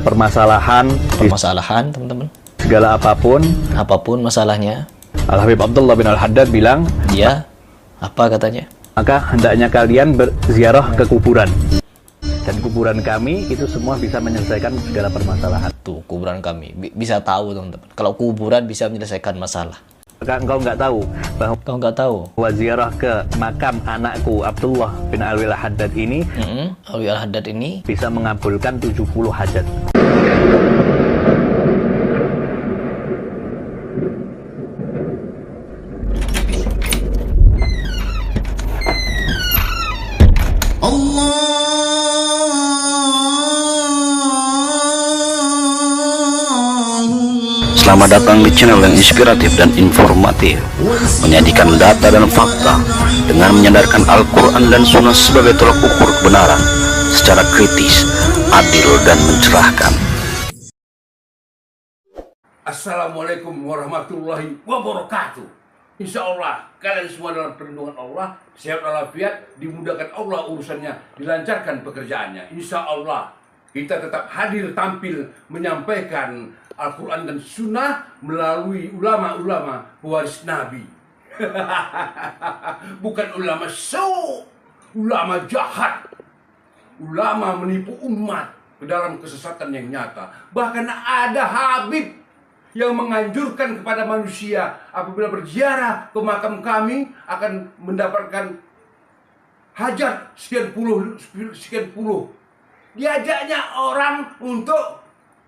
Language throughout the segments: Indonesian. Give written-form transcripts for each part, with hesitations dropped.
permasalahan teman-teman, segala apapun masalahnya. Al-Habib Abdullah bin Al-Haddad bilang, Dia apa katanya? maka hendaknya kalian berziarah ke kuburan, dan kuburan kami itu semua bisa menyelesaikan segala permasalahan. Tuh, kuburan kami bisa tahu teman-teman. Kalau kuburan bisa menyelesaikan masalah. Engkau nggak tahu bahwa Kau nggak tahu ziarah ke makam anakku Abdullah bin Alwi Al-Haddad ini Alwi Al-Haddad ini bisa mengabulkan 70 hajat. Selamat datang di channel yang inspiratif dan informatif, menyajikan data dan fakta dengan menyadarkan Al-Quran dan Sunnah sebagai tolak ukur kebenaran secara kritis, adil, dan mencerahkan. Assalamualaikum warahmatullahi wabarakatuh. Insya Allah kalian semua dalam perlindungan Allah, sehat walafiat, dimudahkan Allah urusannya, dilancarkan pekerjaannya. Insya Allah kita tetap hadir tampil menyampaikan Al-Quran dan Sunnah melalui ulama-ulama pewaris Nabi. Bukan ulama ulama jahat, ulama menipu umat ke dalam kesesatan yang nyata. Bahkan ada Habib yang menganjurkan kepada manusia apabila berziarah ke makam kami akan mendapatkan hajat sekian puluh. Diajaknya orang untuk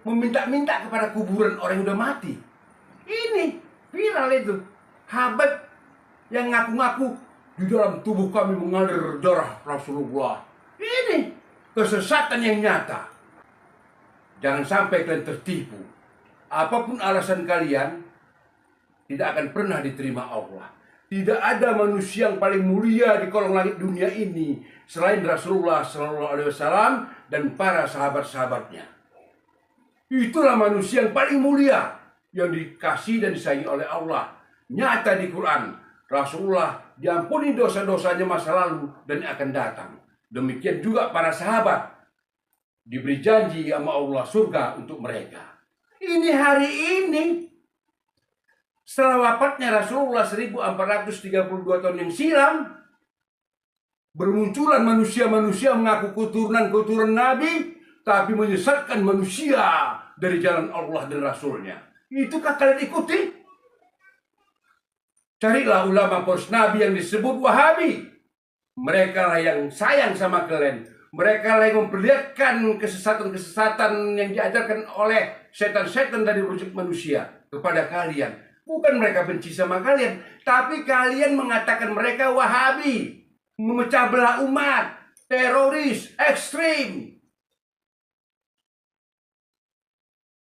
meminta-minta kepada kuburan orang yang udah mati. Ini viral itu. Habib yang ngaku-ngaku di dalam tubuh kami mengalir darah Rasulullah. Ini kesesatan yang nyata. Jangan sampai kalian tertipu. Apapun alasan kalian, tidak akan pernah diterima Allah. Tidak ada manusia yang paling mulia di kolong langit dunia ini selain Rasulullah SAW dan para sahabat-sahabatnya. Itulah manusia yang paling mulia, yang dikasih dan disayangi oleh Allah. Nyata di Quran, Rasulullah diampuni dosa-dosanya masa lalu dan akan datang. Demikian juga para sahabat, diberi janji sama Allah surga untuk mereka. Ini hari ini, setelah wafatnya Rasulullah 1432 tahun yang silam, bermunculan manusia-manusia mengaku keturunan Nabi, tapi menyesatkan manusia dari jalan Allah dan Rasulnya. Itukah kalian ikuti? Carilah ulama poros Nabi yang disebut Wahabi. Mereka lah yang sayang sama kalian. Mereka lah yang memperlihatkan kesesatan-kesesatan yang diajarkan oleh setan-setan dari wujud manusia kepada kalian. Bukan mereka benci sama kalian, tapi kalian mengatakan mereka Wahabi, memecah belah umat, teroris, ekstrim.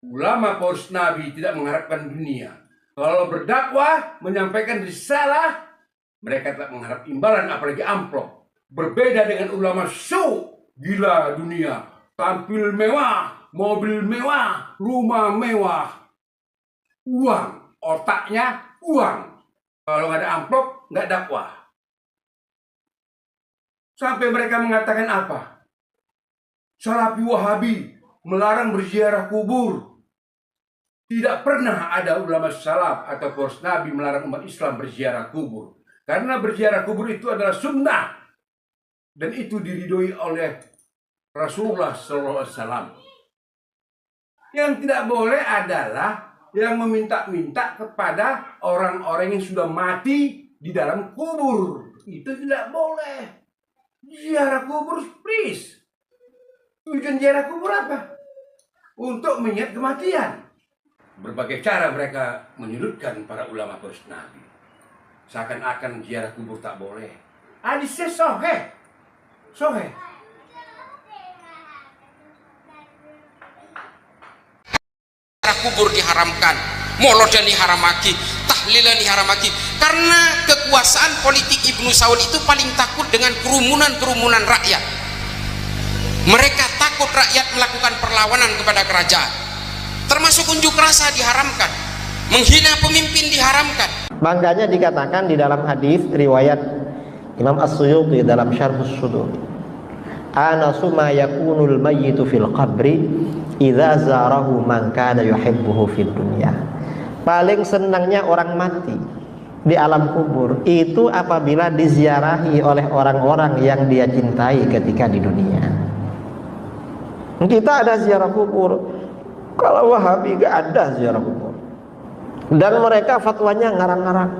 Ulama poros Nabi tidak mengharapkan dunia. Kalau berdakwah, menyampaikan risalah, mereka tak mengharap imbalan, apalagi amplop. Berbeda dengan ulama gila dunia, tampil mewah, mobil mewah, rumah mewah, uang, otaknya uang. Kalau nggak ada amplop, nggak dakwah. Sampai mereka mengatakan apa? Salafi Wahabi melarang berziarah kubur. Tidak pernah ada ulama salaf atau poros Nabi melarang umat Islam berziarah kubur. Karena berziarah kubur itu adalah sunnah. Dan itu diridhoi oleh Rasulullah SAW. Yang tidak boleh adalah yang meminta-minta kepada orang-orang yang sudah mati di dalam kubur. Itu tidak boleh. Ziarah kubur, please. Tujuan ziarah kubur apa? Untuk mengingat kematian. Berbagai cara mereka menyudutkan para ulama poros Nabi. Seakan-akan ziarah kubur tak boleh. Hadisnya sahih. Kubur diharamkan, molodan diharamaki, tahlilan diharamaki. Karena kekuasaan politik Ibnu Saud itu paling takut dengan kerumunan rakyat. Mereka takut rakyat melakukan perlawanan kepada kerajaan. Termasuk unjuk rasa diharamkan, menghina pemimpin diharamkan. Makanya dikatakan di dalam hadis riwayat Imam As-Suyuti dalam Syarhus Sudur, anasu ma yakunul mayyitu fil qabri idza zarahu man kana yuhibbuhu fid dunya. Paling senangnya orang mati di alam kubur itu apabila diziarahi oleh orang-orang yang dia cintai ketika di dunia. Kita ada ziarah kubur, kalau Wahabi gak ada ziarah kubur, dan mereka fatwanya ngarang-ngarang.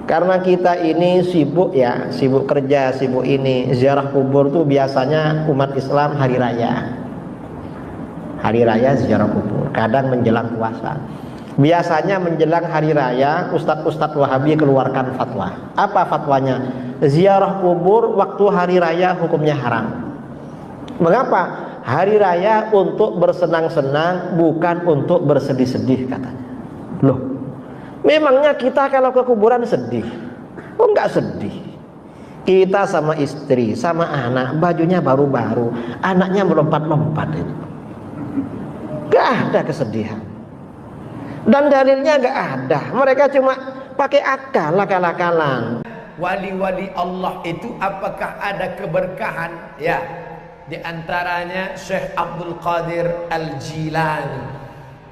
Karena kita ini sibuk ya, sibuk kerja, sibuk ini. Ziarah kubur tuh biasanya umat Islam hari raya. Hari raya ziarah kubur, kadang menjelang puasa. Biasanya menjelang hari raya, ustadz-ustadz Wahabi keluarkan fatwa. Apa fatwanya? Ziarah kubur waktu hari raya hukumnya haram. Mengapa? Hari raya untuk bersenang-senang, bukan untuk bersedih-sedih katanya. Loh, memangnya kita kalau ke kuburan sedih? Oh, enggak sedih. Kita sama istri, sama anak, bajunya baru-baru, anaknya melompat-lompat itu. Gak ada kesedihan. Dan dalilnya gak ada. Mereka cuma pakai akal-akalan. Wali-wali Allah itu apakah ada keberkahan? Ya, di antaranya Syekh Abdul Qadir Al-Jilani.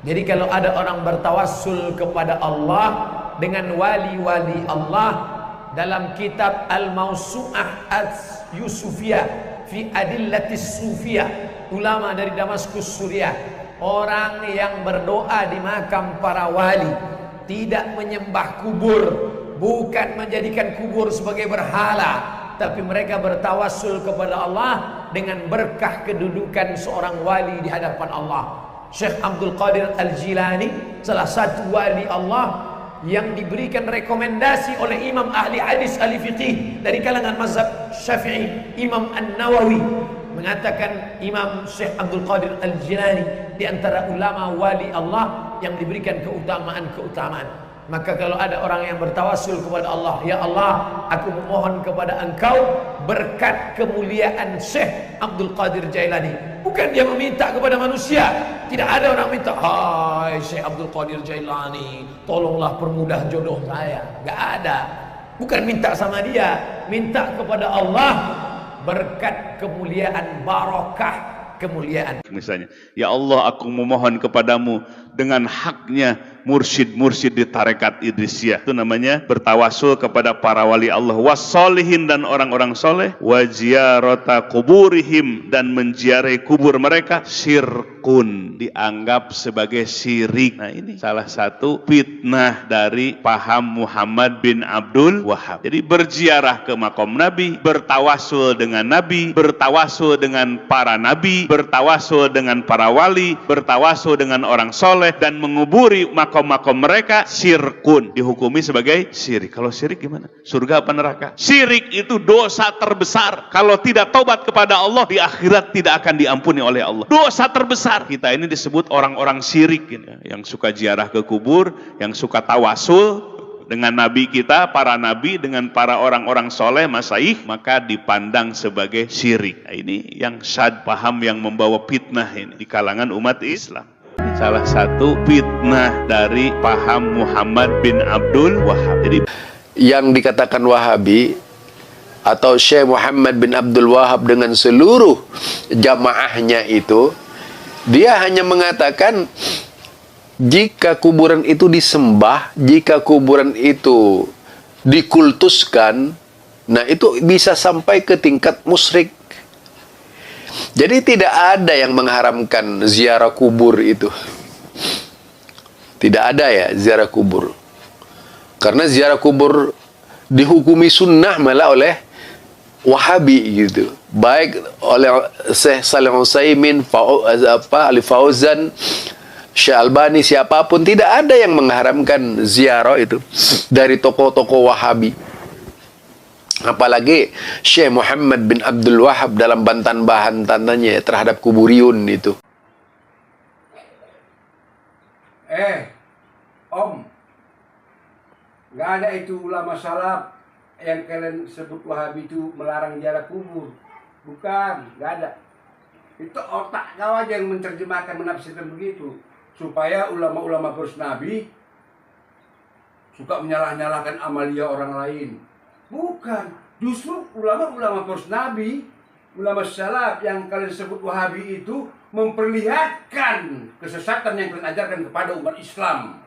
Jadi kalau ada orang bertawassul kepada Allah dengan wali-wali Allah, dalam kitab Al-Mawsu'ah As-Yusufiyah fi Adillatis Sufiyah, ulama dari Damaskus Suriah, orang yang berdoa di makam para wali, tidak menyembah kubur, bukan menjadikan kubur sebagai berhala, tapi mereka bertawassul kepada Allah dengan berkah kedudukan seorang wali di hadapan Allah. Syekh Abdul Qadir Al-Jilani salah satu wali Allah yang diberikan rekomendasi oleh imam ahli hadis ahli fiqih dari kalangan mazhab Syafi'i. Imam An-Nawawi mengatakan Imam Syekh Abdul Qadir Al-Jilani di antara ulama wali Allah yang diberikan keutamaan-keutamaan. Maka kalau ada orang yang bertawassul kepada Allah, ya Allah, aku memohon kepada Engkau berkat kemuliaan Syekh Abdul Qadir Jailani. Bukan dia meminta kepada manusia. Tidak ada orang minta, hai Syekh Abdul Qadir Jailani, tolonglah permudah jodoh saya. Gak ada. Bukan minta sama dia, minta kepada Allah berkat kemuliaan, barakah kemuliaan. Misalnya, ya Allah, aku memohon kepadamu dengan haknya mursyid-mursyid di tarekat Idrisiyah. Itu namanya bertawasul kepada para wali Allah, wassolihin, dan orang-orang soleh, wa ziyarata kuburihim, dan menziarahi kubur mereka, syirkun, dianggap sebagai syirik. Nah, ini salah satu fitnah dari paham Muhammad bin Abdul Wahab. Jadi berziarah ke makom Nabi, bertawasul dengan Nabi, bertawasul dengan para nabi, bertawasul dengan para wali, bertawasul dengan orang soleh, dan menguburi makom-makom mereka, syirkun, dihukumi sebagai syirik. Kalau syirik gimana? Surga apa neraka? Syirik itu dosa terbesar. Kalau tidak taubat kepada Allah, di akhirat tidak akan diampuni oleh Allah. Dosa terbesar. Kita ini disebut orang-orang syirik, yang suka ziarah ke kubur, yang suka tawasul dengan nabi kita, para nabi, dengan para orang-orang soleh, masaih, maka dipandang sebagai syirik. Nah, ini yang syad paham yang membawa fitnah ini di kalangan umat Islam. Salah satu fitnah dari paham Muhammad bin Abdul Wahab. Jadi yang dikatakan Wahabi atau Syekh Muhammad bin Abdul Wahab dengan seluruh jamaahnya itu, dia hanya mengatakan jika kuburan itu disembah, jika kuburan itu dikultuskan, nah itu bisa sampai ke tingkat musyrik. Jadi tidak ada yang mengharamkan ziarah kubur itu. Tidak ada ya ziarah kubur. Karena ziarah kubur dihukumi sunnah malah oleh Wahabi gitu. Baik oleh Syekh Shalih Utsaimin, Ali Fauzan, Syekh Albani, siapapun, tidak ada yang mengharamkan ziarah itu dari tokoh-tokoh Wahabi. Apalagi Syekh Muhammad bin Abdul Wahab dalam bantahan-bantahannya terhadap kuburiyun itu. Om, nggak ada itu ulama salaf yang kalian sebut Wahabi itu melarang ziarah kubur. Bukan, nggak ada. Itu otak kau aja yang menerjemahkan, menafsirkan begitu, supaya ulama-ulama penerus Nabi suka menyalah-nyalahkan amalia orang lain. Bukan, justru ulama-ulama penerus Nabi ulama salaf yang kalian sebut Wahabi itu memperlihatkan kesesatan yang kalian ajarkan kepada umat Islam.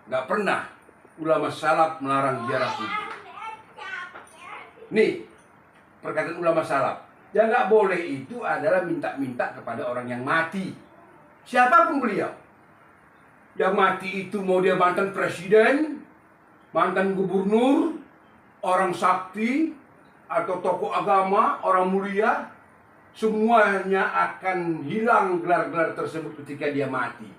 Nggak pernah ulama salaf melarang ziarah kubur. Nih, perkataan ulama salaf. Yang nggak boleh itu adalah minta-minta kepada orang yang mati. Siapapun beliau. Yang mati itu mau dia mantan presiden, mantan gubernur, orang sakti, atau tokoh agama, orang mulia, semuanya akan hilang gelar-gelar tersebut ketika dia mati.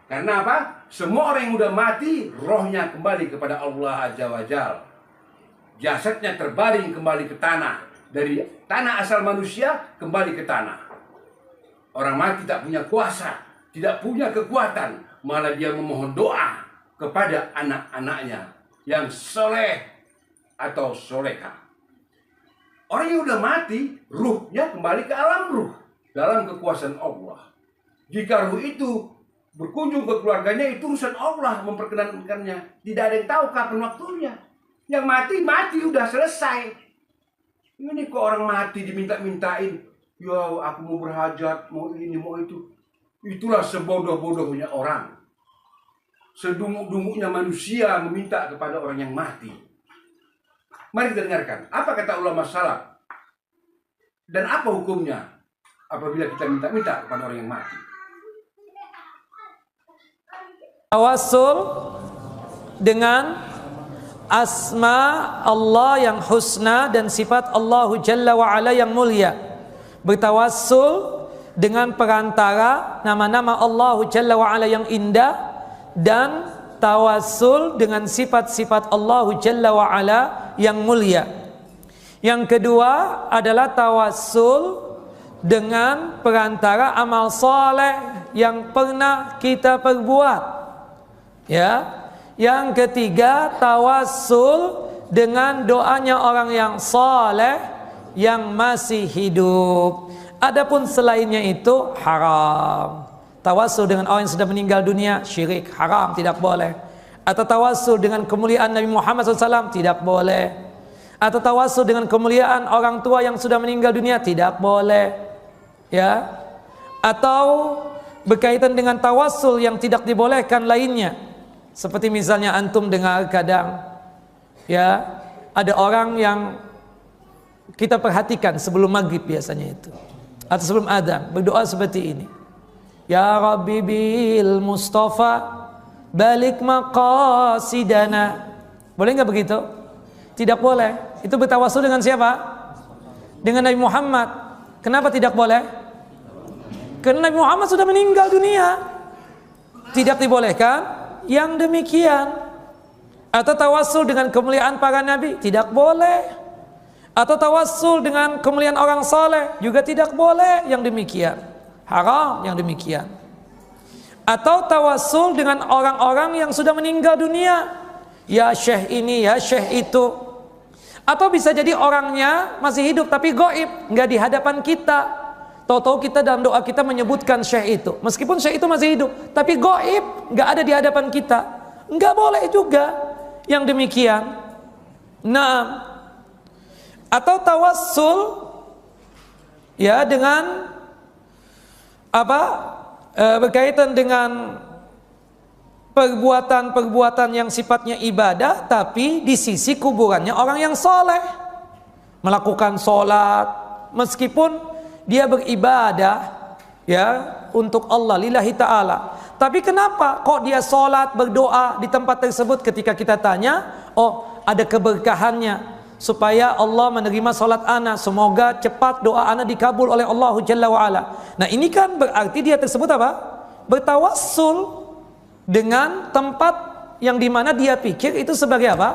Karena apa? Semua orang yang udah mati, rohnya kembali kepada Allah Azza wa Jalla. Jasadnya terbaring kembali ke tanah. Dari tanah asal manusia kembali ke tanah. Orang mati tak punya kuasa, tidak punya kekuatan, malah dia memohon doa kepada anak-anaknya yang soleh atau soleha. Orang yang udah mati, ruhnya kembali ke alam ruh dalam kekuasaan Allah. Jika ruh itu berkunjung ke keluarganya, itu urusan Allah memperkenankannya. Tidak ada yang tahu kapan waktunya. Yang mati udah selesai. Ini kok orang mati diminta-mintain, ya aku mau berhajat, mau ini, mau itu. Itulah sebodoh-bodohnya orang. Sedumuk-dumuknya manusia meminta kepada orang yang mati. Mari kita dengarkan, apa kata ulama salaf? Dan apa hukumnya apabila kita minta-minta kepada orang yang mati? Tawassul dengan asma Allah yang husna dan sifat Allah Jalla wa'ala yang mulia. Bertawassul dengan perantara nama-nama Allah Jalla wa'ala yang indah, dan tawassul dengan sifat-sifat Allah Jalla wa'ala yang mulia. Yang kedua adalah tawassul dengan perantara amal soleh yang pernah kita perbuat. Ya. Yang ketiga, tawassul dengan doanya orang yang saleh yang masih hidup. Adapun selainnya itu haram. Tawassul dengan orang yang sudah meninggal dunia, syirik, haram, tidak boleh. Atau tawassul dengan kemuliaan Nabi Muhammad SAW, tidak boleh. Atau tawassul dengan kemuliaan orang tua yang sudah meninggal dunia, tidak boleh. Ya. Atau berkaitan dengan tawassul yang tidak dibolehkan lainnya. Seperti misalnya antum dengar kadang, ya, ada orang yang kita perhatikan sebelum maghrib biasanya itu, atau sebelum adzan, berdoa seperti ini. Ya Rabbi bil Mustafa balik maqasidana. Boleh nggak begitu? Tidak boleh. Itu bertawassul dengan siapa? Dengan Nabi Muhammad. Kenapa tidak boleh? Karena Nabi Muhammad sudah meninggal dunia. Tidak dibolehkan yang demikian. Atau tawassul dengan kemuliaan para nabi, tidak boleh. Atau tawassul dengan kemuliaan orang saleh, juga tidak boleh yang demikian. Haram yang demikian. Atau tawassul dengan orang-orang yang sudah meninggal dunia, ya syekh ini, ya syekh itu. Atau bisa jadi orangnya masih hidup tapi gaib, nggak di hadapan kita. Tahu-tahu kita dalam doa kita menyebutkan syekh itu, meskipun syekh itu masih hidup, tapi gaib, nggak ada di hadapan kita, nggak boleh juga yang demikian. Nah, atau tawassul ya dengan apa? Berkaitan dengan perbuatan-perbuatan yang sifatnya ibadah, tapi di sisi kuburannya orang yang soleh, melakukan sholat, meskipun dia beribadah ya untuk Allah lillahi ta'ala. Tapi kenapa kok dia sholat berdoa di tempat tersebut? Ketika kita tanya, oh ada keberkahannya supaya Allah menerima sholat ana, semoga cepat doa ana dikabul oleh Allah Jalla wa'ala. Nah ini kan berarti dia tersebut apa? Bertawassul dengan tempat yang dimana dia pikir itu sebagai apa?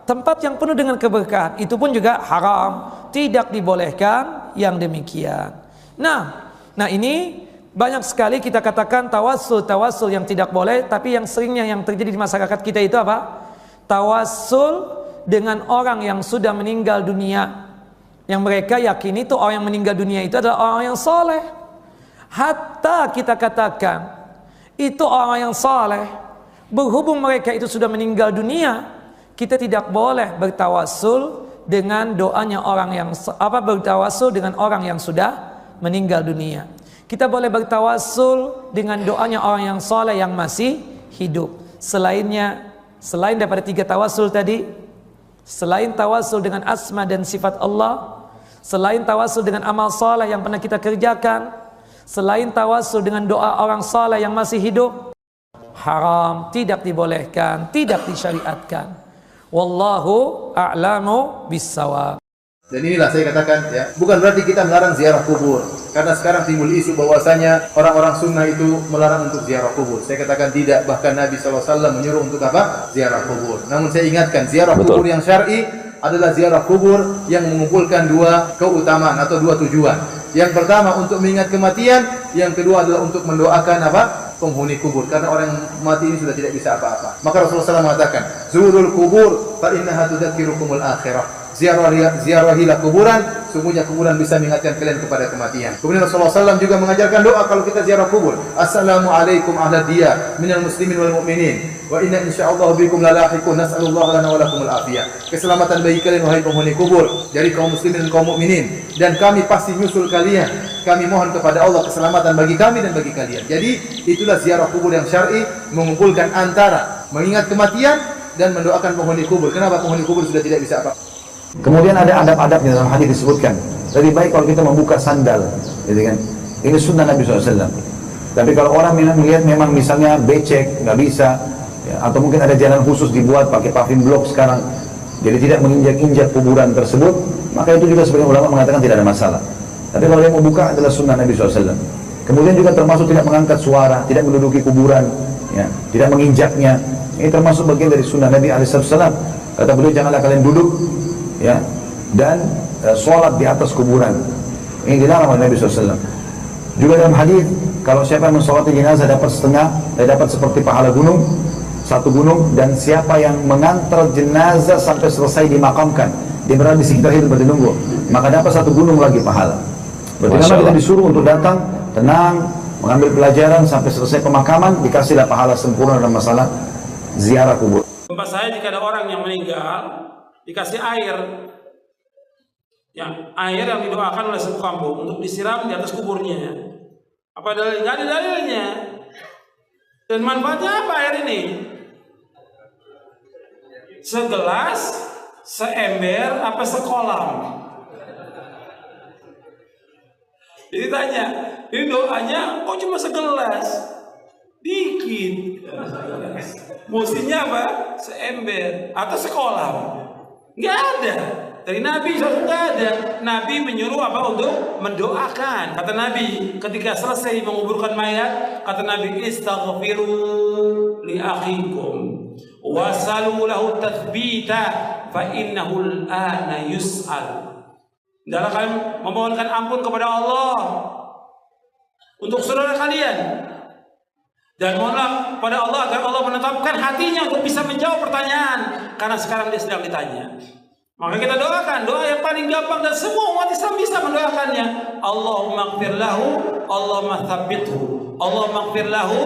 Tempat yang penuh dengan keberkahan. Itu pun juga haram, tidak dibolehkan yang demikian. Nah ini banyak sekali kita katakan tawassul yang tidak boleh, tapi yang seringnya yang terjadi di masyarakat kita itu apa? Tawassul dengan orang yang sudah meninggal dunia, yang mereka yakini itu orang yang meninggal dunia itu adalah orang yang soleh. Hatta kita katakan itu orang yang soleh, berhubung mereka itu sudah meninggal dunia, kita tidak boleh bertawassul dengan doanya orang yang bertawassul dengan orang yang sudah meninggal dunia. Kita boleh bertawassul dengan doanya orang yang soleh yang masih hidup. Selain daripada 3 tawassul tadi, selain tawassul dengan asma dan sifat Allah, selain tawassul dengan amal soleh yang pernah kita kerjakan, selain tawassul dengan doa orang soleh yang masih hidup, haram, tidak dibolehkan, tidak disyariatkan. Wallahu a'lamu bissawab. Dan inilah saya katakan ya, bukan berarti kita melarang ziarah kubur. Karena sekarang timbul isu bahwasanya orang-orang sunnah itu melarang untuk ziarah kubur. Saya katakan tidak, bahkan Nabi SAW menyuruh untuk apa? Ziarah kubur. Namun saya ingatkan, ziarah kubur yang syar'i adalah ziarah kubur yang mengumpulkan 2 keutamaan atau 2 tujuan. Yang pertama untuk mengingat kematian, yang kedua adalah untuk mendoakan apa? Penghuni kubur, karena orang mati ini sudah tidak bisa apa-apa. Maka Rasulullah SAW mengatakan, "Zurul kubur fa innaha tudzakirukumul akhirah." Ziarahilah kuburan, sungguhnya kuburan bisa mengingatkan kalian kepada kematian. Kemudian Rasulullah SAW juga mengajarkan doa kalau kita ziarah kubur. Assalamualaikum ahla diyar minal muslimin wal mu'minin wa inna insyaallah bikum lalahiqun, nas'alullah lana wa lakumul afiyah. Keselamatan bagi kalian wahai penghuni kubur dari kaum muslimin dan kaum mukminin, dan kami pasti nyusul kalian. Kami mohon kepada Allah keselamatan bagi kami dan bagi kalian. Jadi itulah ziarah kubur yang syar'i, mengumpulkan antara mengingat kematian dan mendoakan penghuni kubur. Kenapa? Penghuni kubur sudah tidak bisa apa. Kemudian ada adab-adabnya dalam hadis disebutkan. Lebih baik kalau kita membuka sandal, gitu kan? Ini sunnah Nabi SAW. Tapi kalau orang melihat memang misalnya becek, nggak bisa, ya, atau mungkin ada jalan khusus dibuat pakai paving block sekarang, jadi tidak menginjak-injak kuburan tersebut, maka itu juga sebagian ulama mengatakan tidak ada masalah. Tapi kalau yang membuka adalah sunnah Nabi SAW. Kemudian juga termasuk tidak mengangkat suara, tidak menduduki kuburan, ya, tidak menginjaknya. Ini termasuk bagian dari sunnah Nabi SAW. Kata beliau, janganlah kalian duduk, ya, dan sholat di atas kuburan. Ini dilarang oleh Nabi SAW. Juga dalam hadis, kalau siapa yang mensolati jenazah dapat setengah, dapat seperti pahala gunung, 1 gunung, dan siapa yang mengantar jenazah sampai selesai dimakamkan, dia berada di sekitar itu berarti nunggu, maka dapat 1 gunung lagi pahala. Berarti memang kita disuruh untuk datang, tenang, mengambil pelajaran sampai selesai pemakaman, dikasihlah pahala sempurna dalam masalah ziarah kubur. Tempat saya jika ada orang yang meninggal, dikasih air yang didoakan oleh satu kampung untuk disiram di atas kuburnya. Apa dalilnya? Nggak ada dalilnya. Dan manfaatnya apa air ini? Segelas, seember, apa sekolam? Jadi tanya, ini doanya kok cuma segelas? Dikit. Mestinya apa? Seember atau sekolam? Nggak ada. Dari Nabi SAW nggak ada. Nabi menyuruh apa? Untuk mendoakan. Kata Nabi ketika selesai menguburkan mayat, kata Nabi, istaghfiru li akhikum wasalu lahu tathbita fa innahu al-ana yus'al. Hendaklah kalian memohonkan ampun kepada Allah untuk saudara kalian, dan mohonlah pada Allah agar Allah menetapkan hatinya untuk bisa menjawab pertanyaan, karena sekarang dia sedang ditanya. Maka kita doakan doa yang paling gampang dan semua umat Islam bisa mendoakannya. Allahumma ighfir lahu, Allahumma tsabbithu. Allahumma ighfir lahu,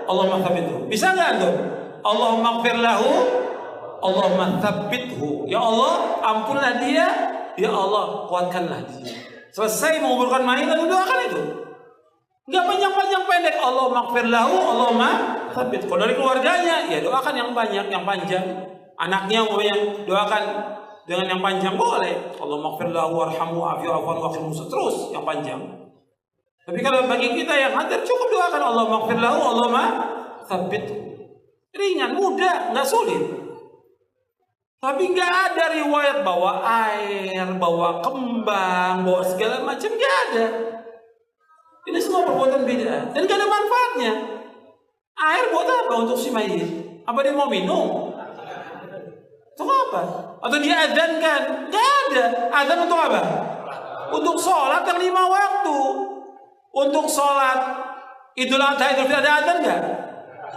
Allahumma tsabbithu. Bisa enggak antum? Allahumma ighfir lahu, Allahumma tsabbithu. Ya Allah, ampunlah dia, ya Allah, kuatkanlah dia. Selesai menguburkan mayat lalu doakan itu. Enggak panjang-panjang pendek. Allahumma ighfir lahu, Allahumma tsabbithu. Kalau dari keluarganya, ya doakan yang banyak, yang panjang. Anaknya umpamanya doakan dengan yang panjang boleh. Allahumma ighfir lahu warhamhu wa'afihi wa'fu anhu terus yang panjang. Tapi kalau bagi kita yang hadir cukup doakan Allahumma ighfir lahu, Allahumma tsabbithu. Ringan, mudah, enggak sulit. Tapi enggak ada riwayat bawa air, bawa kembang, bawa segala macam, enggak ada. Ini semua perbuatan bid'ah dan enggak ada manfaatnya. Air buat apa untuk si mayit? Apa dia mau minum? Untuk apa? Atau dia adzankan? Nggak ada. Adzan untuk apa? Untuk sholat yang 5 waktu. Untuk sholat Idul Adha, Idul Fitri ada adzan nggak?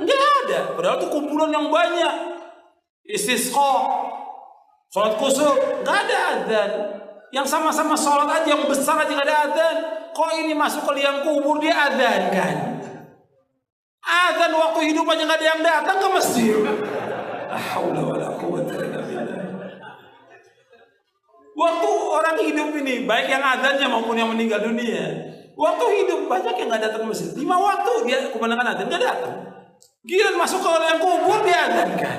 Nggak ada. Padahal itu kumpulan yang banyak. Istisqa, sholat kusuf, nggak ada adzan. Yang sama-sama sholat aja yang besar aja nggak ada adzan. Kok ini masuk ke liang kubur dia adzankan? Adzan waktu hidup aja nggak ada yang datang ke masjid. Waktu orang hidup ini, baik yang adzannya maupun yang meninggal dunia, waktu hidup banyak yang nggak datang ke masjid. 5 waktu dia kebanyakan adzan nggak datang. Gila masuk ke orang yang kubur dia adzankan.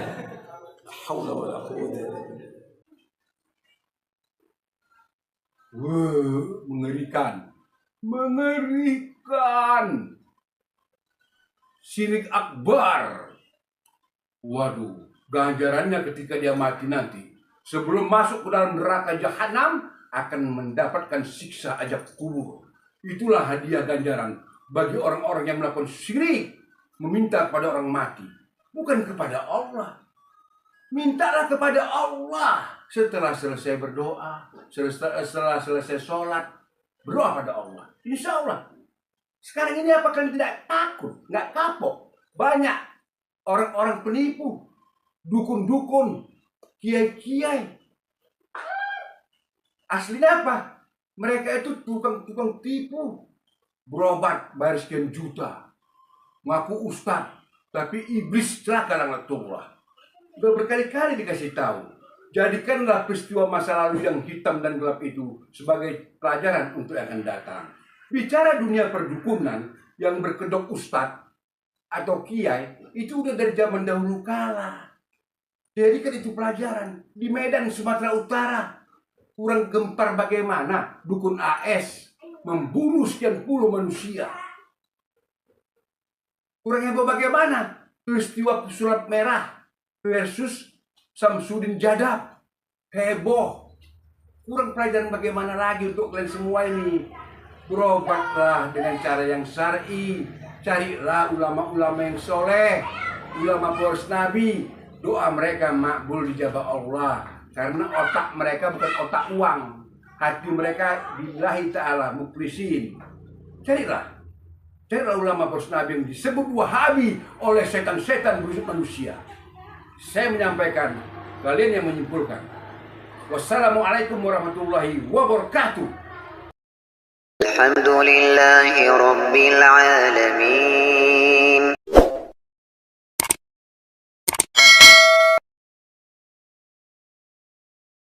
Haula wala quwwata illa billah. Mengerikan. Mengerikan. Syirik akbar. Waduh, ganjarannya ketika dia mati nanti, sebelum masuk ke dalam neraka jahanam, akan mendapatkan siksa azab kubur. Itulah hadiah ganjaran bagi orang-orang yang melakukan syirik, meminta kepada orang mati, bukan kepada Allah. Mintalah kepada Allah setelah selesai berdoa, setelah selesai sholat, berdoa pada Allah. Insya Allah. Sekarang ini apakah tidak takut, nggak kapok? Banyak orang-orang penipu, dukun-dukun, kiai-kiai. Aslinya apa? Mereka itu tukang tipu. Berobat bayar sekian juta. Ngaku ustaz, tapi iblis celaka laknatullah. Udah berkali-kali dikasih tahu. Jadikanlah peristiwa masa lalu yang hitam dan gelap itu sebagai pelajaran untuk yang akan datang. Bicara dunia perdukunan yang berkedok ustaz atau kiai, itu udah dari zaman dahulu kala. Jadi kan itu pelajaran. Di Medan, Sumatera Utara, kurang gempar bagaimana dukun AS membunuh sekian puluh manusia. Kurang heboh bagaimana peristiwa Surat Merah versus Samsudin Jadab. Heboh. Kurang pelajaran bagaimana lagi untuk kalian semua ini. Berobatlah dengan cara yang syar'i. Carilah ulama-ulama yang soleh, ulama pewaris Nabi. Doa mereka makbul dijabah Allah, karena otak mereka bukan otak uang. Hati mereka billahi ta'ala muflisin. Carilah ulama pewaris Nabi yang disebut Wahabi oleh setan-setan berusuk manusia. Saya menyampaikan, kalian yang menyimpulkan. Wassalamualaikum warahmatullahi wabarakatuh. Alhamdulillahi Rabbil Alamin.